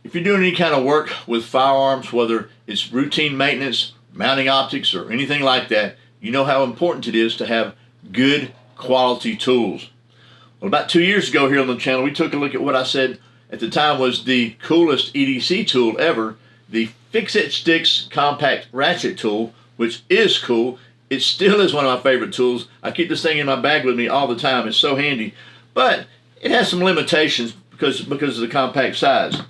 If you're doing any kind of work with firearms, whether it's routine maintenance, mounting optics, or anything like that, you know how important it is to have good quality tools. Well, about 2 years ago here on the channel, we took a look at what I said at the time was the coolest EDC tool ever, the Fix-It Sticks Compact Ratchet Tool, which is cool. It still is one of my favorite tools. I keep this thing in my bag with me all the time. It's so handy. But it has some limitations because of the compact size.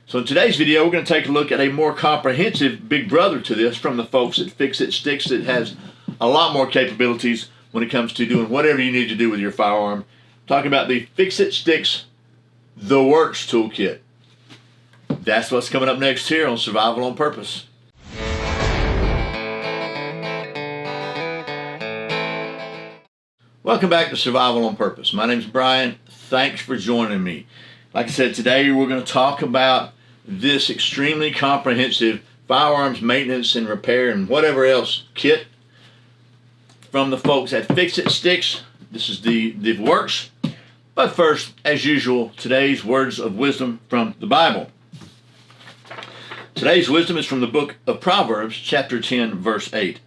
So in today's video, we're going to take a look at a more comprehensive big brother to this from the folks at Fix-It Sticks that has a lot more capabilities when it comes to doing whatever you need to do with your firearm. I'm talking about the Fix-It Sticks The Works Toolkit. That's what's coming up next here on Survival on Purpose. Welcome back to Survival on Purpose. My name's Brian. Thanks for joining me. Like I said, today we're going to talk about this extremely comprehensive firearms maintenance and repair and whatever else kit from the folks at Fix-It Sticks. This is the Works. But first, as usual, today's words of wisdom from the Bible. Today's wisdom is from the book of Proverbs, chapter 10, verse 8.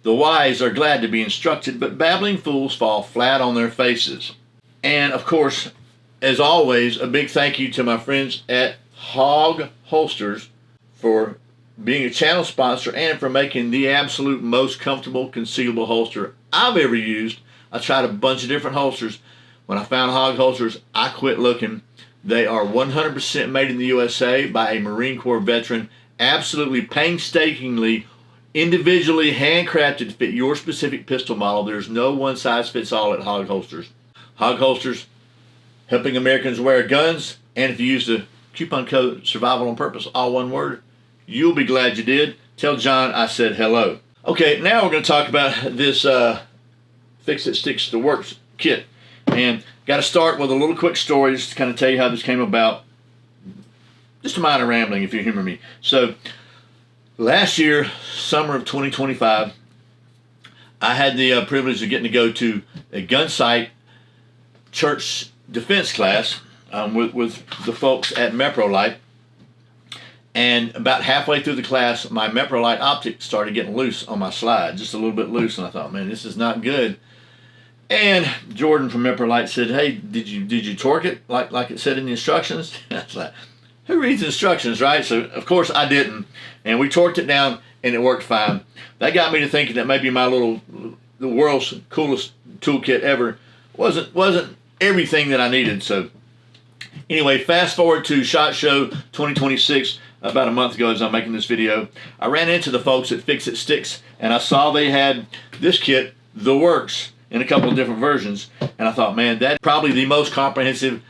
The wise are glad to be instructed, but babbling fools fall flat on their faces. And of course, as always, a big thank you to my friends at Hog Holsters for being a channel sponsor and for making the absolute most comfortable concealable holster I've ever used. I tried a bunch of different holsters. When I found Hog Holsters, I quit looking. They are 100% made in the USA by a Marine Corps veteran, absolutely painstakingly, individually handcrafted to fit your specific pistol model. There's no one size fits all at Hog Holsters. Hog Holsters, helping Americans wear guns, and if you use the coupon code Survival on Purpose, all one word, you'll be glad you did. Tell John I said hello. Okay, now we're going to talk about this Fix-It Sticks The Works kit. And got to start with a little quick story just to kind of tell you how this came about. Just a minor rambling if you humor me. So, last year, summer of 2025, I had the privilege of getting to go to a Gunsight church defense class with the folks at Meprolight. And about halfway through the class, my Meprolight optic started getting loose on my slide, just a little bit loose, and I thought, man, this is not good. And Jordan from Meprolight said, hey, did you torque it like it said in the instructions? I was like, who reads instructions, right? So of course I didn't, and we torqued it down, and it worked fine. That got me to thinking that maybe the world's coolest toolkit ever wasn't everything that I needed. So anyway, fast forward to SHOT Show 2026, about a month ago as I'm making this video. I ran into the folks at Fix-It Sticks, and I saw they had this kit, The Works, in a couple of different versions. And I thought, man, that's probably the most comprehensive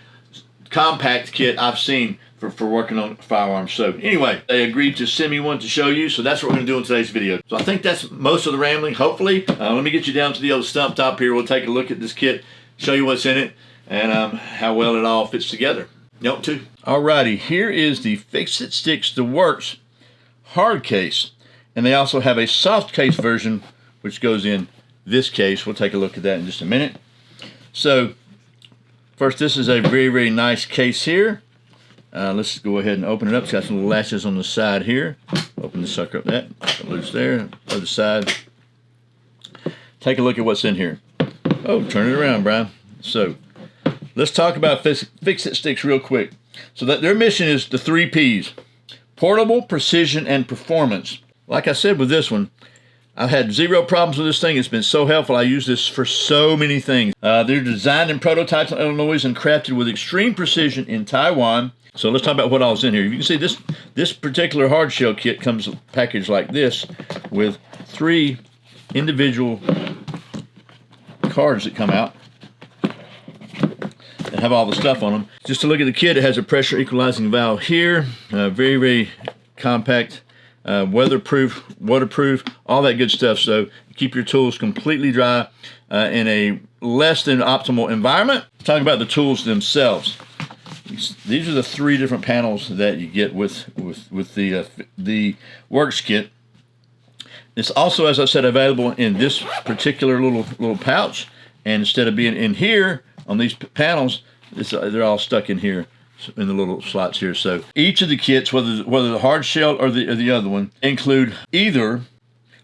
compact kit I've seen for working on firearms. So anyway, they agreed to send me one to show you, so that's what we're going to do in today's video. So I think that's most of the rambling, hopefully. Let me get you down to the old stump top here. We'll take a look at this kit, show you what's in it, and how well it all fits together. Note 2. Alrighty, here is the Fix-It Sticks The Works hard case. And they also have a soft case version, which goes in this case. We'll take a look at that in just a minute. So, first, this is a very, very nice case here. Let's go ahead and open it up. It's got some little latches on the side here. Open the sucker up, that. Loose there. Other side. Take a look at what's in here. Oh, turn it around, Brian. So, let's talk about Fix-It Sticks real quick. So that their mission is the 3 Ps. Portable, precision, and performance. Like I said with this one, I've had zero problems with this thing. It's been so helpful. I use this for so many things. They're designed and prototyped in Illinois and crafted with extreme precision in Taiwan. So let's talk about what all's in here. You can see this particular hard shell kit comes packaged like this with 3 individual cards that come out and have all the stuff on them. Just to look at the kit, it has a pressure equalizing valve here. Very, very compact. Weatherproof, waterproof, all that good stuff. So keep your tools completely dry in a less than optimal environment. Talk about the tools themselves. These are the 3 different panels that you get with the Works kit. It's also, as I said, available in this particular little pouch. And instead of being in here on these panels, they're all stuck in here. in the little slots here. So each of the kits, whether the hard shell or the other one, include either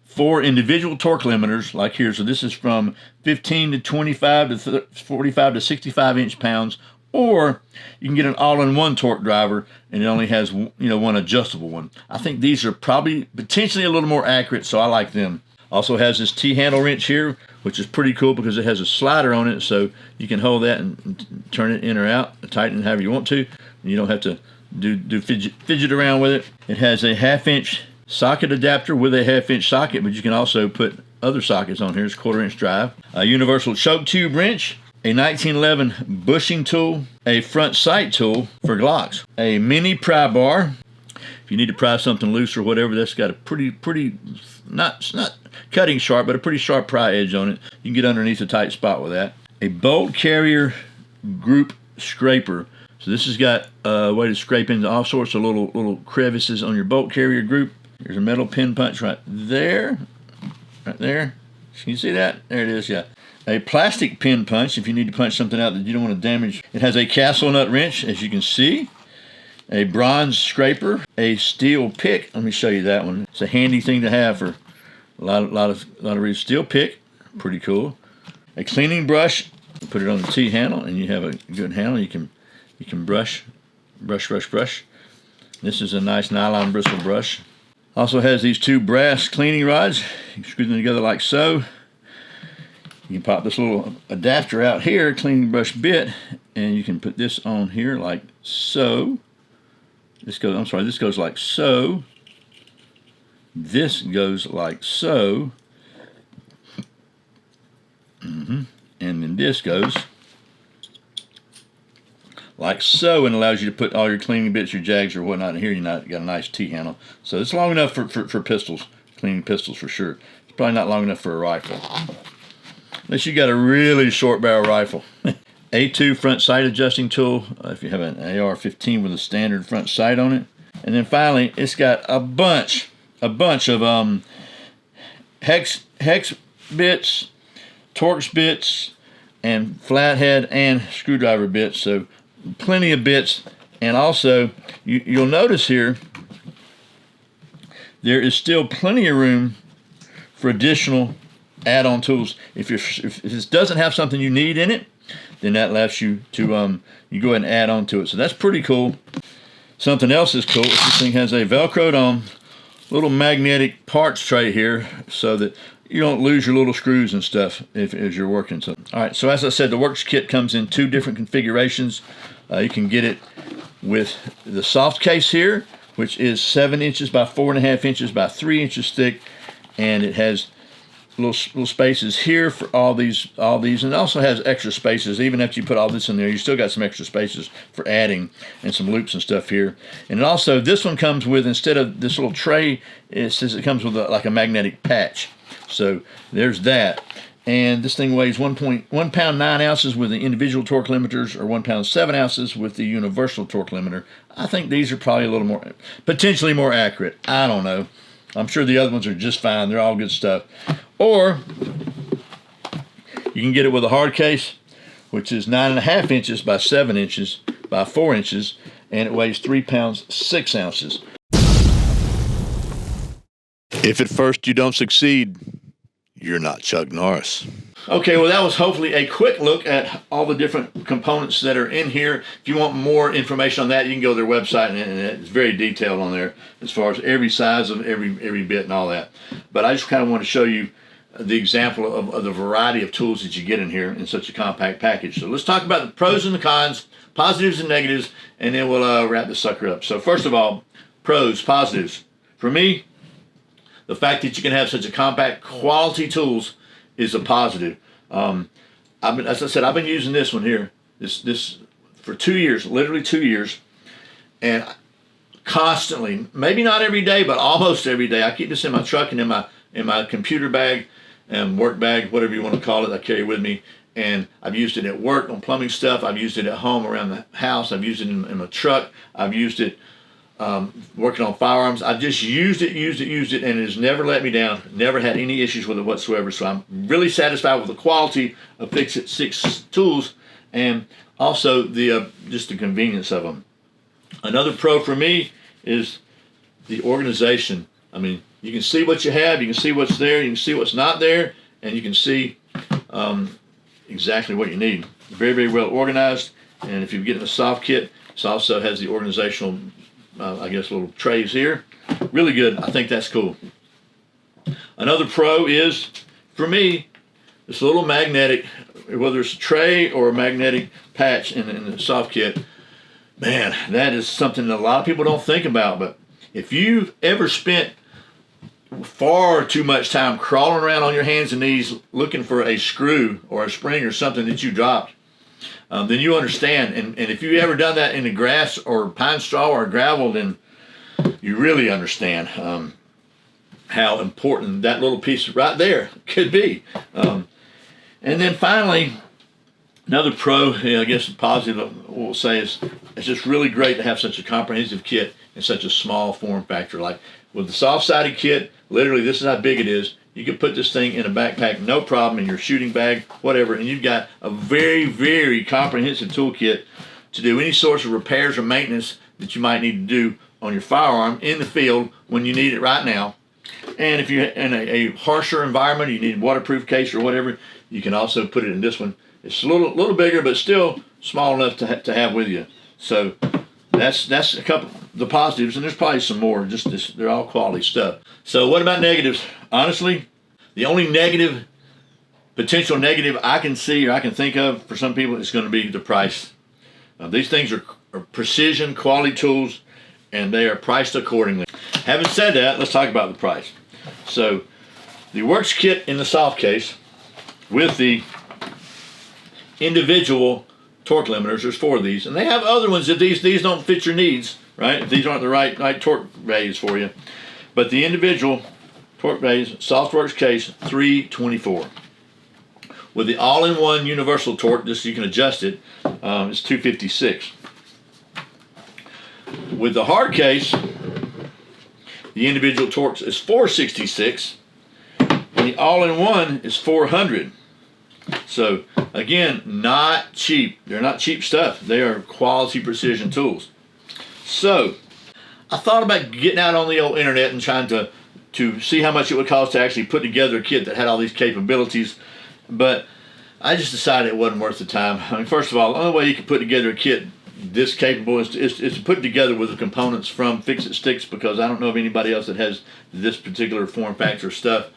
4 individual torque limiters, like here. So this is from 15 to 25 to 45 to 65 inch-pounds, or you can get an all-in-one torque driver, and it only has one adjustable one. I think these are probably potentially a little more accurate, so I like them. Also has this T-handle wrench here, which is pretty cool because it has a slider on it, so you can hold that and turn it in or out, tighten it however you want to. You don't have to do fidget around with it. It has a 1/2-inch socket adapter with a 1/2-inch socket, but you can also put other sockets on here. It's 1/4-inch drive. A universal choke tube wrench, a 1911 bushing tool, a front sight tool for Glocks, a mini pry bar. If you need to pry something loose or whatever, that's got a pretty not cutting sharp, but a pretty sharp pry edge on it. You can get underneath a tight spot with that. A bolt carrier group scraper. So this has got a way to scrape into all sorts of little crevices on your bolt carrier group. There's a metal pin punch right there. Right there. Can you see that? There it is, yeah. A plastic pin punch if you need to punch something out that you don't want to damage. It has a castle nut wrench, as you can see. A bronze scraper. A steel pick. Let me show you that one. It's a handy thing to have for a lot of reasons. Steel pick. Pretty cool. A cleaning brush. You put it on the T-handle, and you have a good handle. You can brush. This is a nice nylon bristle brush. Also has these 2 brass cleaning rods. You can screw them together like so. You can pop this little adapter out here, cleaning brush bit, and you can put this on here like so. This goes like so. This goes like so. And then this goes like so, and allows you to put all your cleaning bits, your jags or whatnot in here. You got a nice T-handle. So it's long enough for pistols, cleaning pistols for sure. It's probably not long enough for a rifle. Unless you got a really short barrel rifle. A2 front sight adjusting tool, if you have an AR-15 with a standard front sight on it. And then finally, it's got a bunch of hex bits, Torx bits, and flathead and screwdriver bits. So plenty of bits. And also, you'll notice here, there is still plenty of room for additional add-on tools. If this doesn't have something you need in it, then that allows you to you go ahead and add on to it. So that's pretty cool. Something else is cool. This thing has a Velcroed on little magnetic parts tray here, so that you don't lose your little screws and stuff as you're working. So, all right. So as I said, the Works kit comes in 2 different configurations. You can get it with the soft case here, which is 7 inches by 4.5 inches by 3 inches thick, and it has little spaces here for all these, and it also has extra spaces. Even after you put all this in there, you still got some extra spaces for adding, and some loops and stuff here. And also, this one comes with, instead of this little tray, it says it comes with like a magnetic patch. So there's that. And this thing weighs 1 pound 9 ounces with the individual torque limiters, or 1 pound 7 ounces with the universal torque limiter. I think these are probably a little more, potentially more accurate. I don't know. I'm sure the other ones are just fine. They're all good stuff. Or you can get it with a hard case, which is 9.5 inches by 7 inches by 4 inches, and it weighs 3 pounds 6 ounces. If at first you don't succeed, you're not Chuck Norris. Okay, well, that was hopefully a quick look at all the different components that are in here. If you want more information on that, you can go to their website, and it's very detailed on there as far as every size of every bit and all that. But I just kind of want to show you the example of the variety of tools that you get in here in such a compact package. So let's talk about the pros and the cons, positives and negatives, and then we'll wrap this sucker up. So first of all, pros, positives. For me, the fact that you can have such a compact quality tools is a positive. As I said, I've been using this one here, this for 2 years, literally 2 years, and constantly, maybe not every day, but almost every day. I keep this in my truck and in my computer bag and work bag, whatever you want to call it. I carry with me, and I've used it at work on plumbing stuff. I've used it at home around the house. I've used it in my truck. I've used it working on firearms. I've just used it, and it has never let me down. Never had any issues with it whatsoever. So I'm really satisfied with the quality of Fix-It 6 tools. And Also, the just the convenience of them. Another pro for me is the organization. I mean, you can see what you have, you can see what's there, you can see what's not there, and you can see exactly what you need. Very, very well organized. And if you get in a soft kit, it also has the organizational, I guess, little trays here. Really good. I think that's cool. Another pro is, for me, this little magnetic, whether it's a tray or a magnetic patch in the soft kit. Man, that is something that a lot of people don't think about. But if you've ever spent far too much time crawling around on your hands and knees looking for a screw or a spring or something that you dropped, then you understand. And if you've ever done that in the grass or pine straw or gravel, then you really understand how important that little piece right there could be. And then finally, another pro, I guess positive we'll say, is it's just really great to have such a comprehensive kit in such a small form factor. Like with the soft-sided kit, literally this is how big it is. You can put this thing in a backpack, no problem, in your shooting bag, whatever, and you've got a very, very comprehensive toolkit to do any sorts of repairs or maintenance that you might need to do on your firearm in the field when you need it right now. And if you're in a harsher environment, you need a waterproof case or whatever, you can also put it in this one. It's a little bigger, but still small enough to have with you. So that's a couple of the positives, and there's probably some more. Just this, they're all quality stuff. So what about negatives? Honestly, the only potential negative I can see or I can think of for some people is going to be the price. These things are precision quality tools, and they are priced accordingly. Having said that, let's talk about the price. So the Works kit in the soft case with the individual torque limiters, there's 4 of these, and they have other ones if these don't fit your needs, right? If these aren't the right torque values for you. But the individual torque values, SoftWorks case, $324. With the all-in-one universal torque, just so you can adjust it, it's $256. With the hard case, the individual torques is $466, and the all-in-one is $400. So again, not cheap. They're not cheap stuff. They are quality precision tools. So I thought about getting out on the old internet and trying to see how much it would cost to actually put together a kit that had all these capabilities, but I just decided it wasn't worth the time. I mean, first of all, the only way you can put together a kit this capable is to put it together with the components from Fix It Sticks, because I don't know of anybody else that has this particular form factor stuff.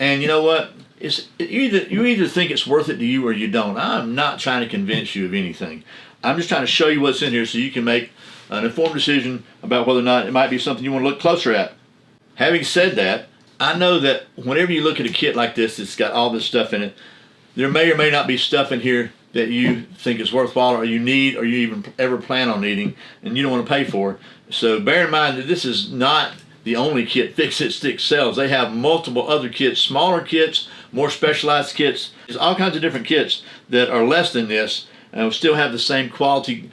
And you know what? You either think it's worth it to you or you don't. I'm not trying to convince you of anything. I'm just trying to show you what's in here so you can make an informed decision about whether or not it might be something you want to look closer at. Having said that, I know that whenever you look at a kit like this that's got all this stuff in it, there may or may not be stuff in here that you think is worthwhile or you need or you even ever plan on needing and you don't want to pay for. So bear in mind that this is not the only kit Fix It Sticks sells. They have multiple other kits, smaller kits, more specialized kits. There's all kinds of different kits that are less than this and will still have the same quality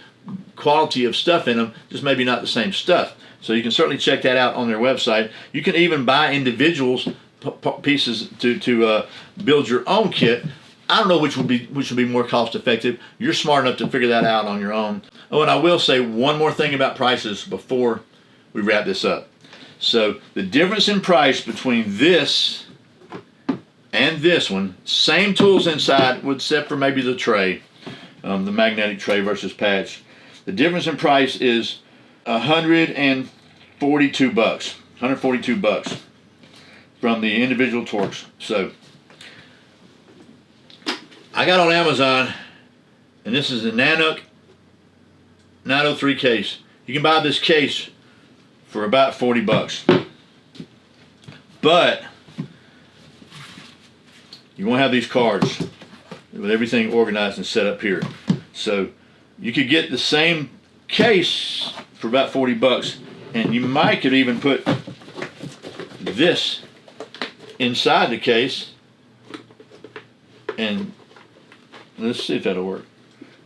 of stuff in them, just maybe not the same stuff. So you can certainly check that out on their website. You can even buy individuals pieces to build your own kit. I don't know which would be more cost effective. You're smart enough to figure that out on your own. Oh, and I will say one more thing about prices before we wrap this up. So the difference in price between this and this one, same tools inside, except for maybe the tray, the magnetic tray versus patch. The difference in price is $142. $142 from the individual torques. So I got on Amazon, and this is the Nanook 903 case. You can buy this case for about $40. But you won't have these cards with everything organized and set up here. So you could get the same case for about $40, and you might could even put this inside the case, and let's see if that'll work.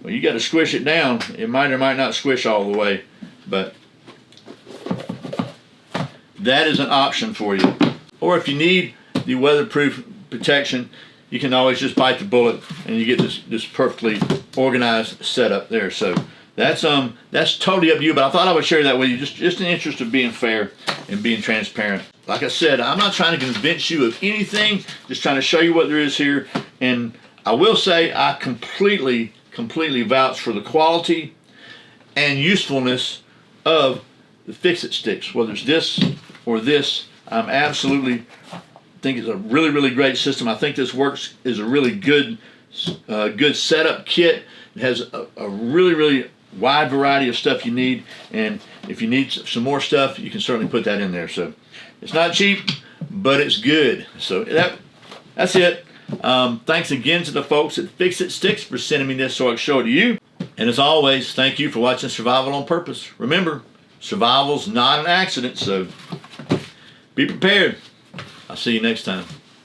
Well, you got to squish it down. It might or might not squish all the way, but that is an option for you. Or if you need the weatherproof protection, you can always just bite the bullet and you get this perfectly organized setup there. So that's totally up to you, but I thought I would share that with you just in the interest of being fair and being transparent. Like I said, I'm not trying to convince you of anything, just trying to show you what there is here. And I will say I completely vouch for the quality and usefulness of the Fix-It sticks, whether it's this or this. I'm absolutely think it's a really great system. I think this works is a really good setup kit. It has a really wide variety of stuff you need, and if you need some more stuff, you can certainly put that in there. So it's not cheap, but it's good. So that's it. Thanks again to the folks at Fix-It Sticks for sending me this so I can show it to you. And as always, thank you for watching Survival on Purpose. Remember, survival's not an accident, so be prepared. I'll see you next time.